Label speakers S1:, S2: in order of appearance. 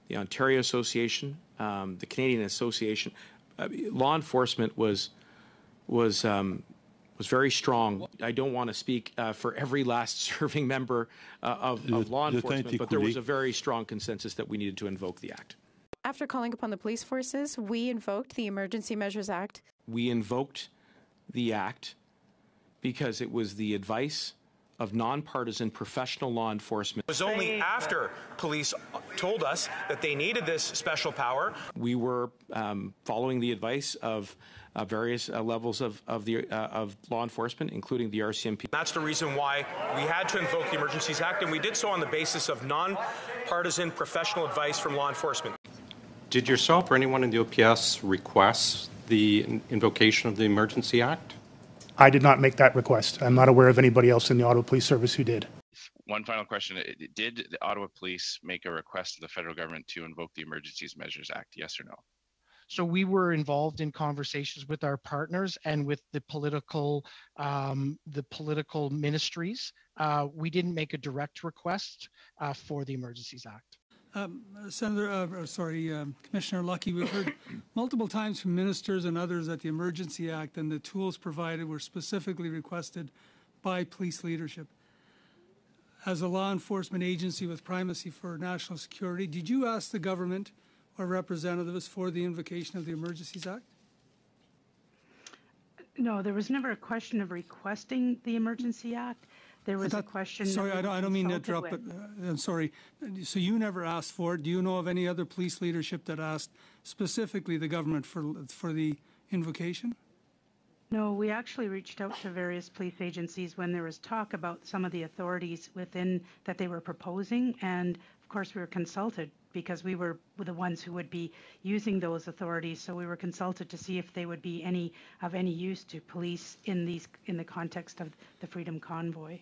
S1: the Ontario Association, the Canadian Association. Law enforcement was very strong. I don't want to speak for every last serving member of law enforcement, but there was a very strong consensus that we needed to invoke the Act.
S2: After calling upon the police forces, we invoked the Emergency Measures Act.
S1: We invoked the Act because it was the advice of nonpartisan professional law enforcement.
S3: It was only after police told us that they needed this special power.
S1: We were following the advice of various levels of law enforcement, including the RCMP.
S3: That's the reason why we had to invoke the Emergencies Act, and we did so on the basis of nonpartisan professional advice from law enforcement.
S4: Did yourself or anyone in the OPS request the invocation of the Emergency Act?
S5: I did not make that request. I'm not aware of anybody else in the Ottawa Police Service who did.
S6: One final question. Did the Ottawa Police make a request to the federal government to invoke the Emergencies Measures Act, yes or no?
S7: So we were involved in conversations with our partners and with the political ministries. We didn't make a direct request for the Emergencies Act.
S8: Commissioner Lucky, we've heard multiple times from ministers and others that the Emergency Act and the tools provided were specifically requested by police leadership. As a law enforcement agency with primacy for national security, did you ask the government or representatives for the invocation of the Emergencies Act?
S9: No, there was never a question of requesting the Emergency Act. There was a question.
S8: Sorry, I don't mean to interrupt, but I'm sorry. So you never asked for it. Do you know of any other police leadership that asked specifically the government for the invocation?
S9: No, we actually reached out to various police agencies when there was talk about some of the authorities within that they were proposing, and of course we were consulted because we were the ones who would be using those authorities. So we were consulted to see if they would be of any use to police in the context of the Freedom Convoy.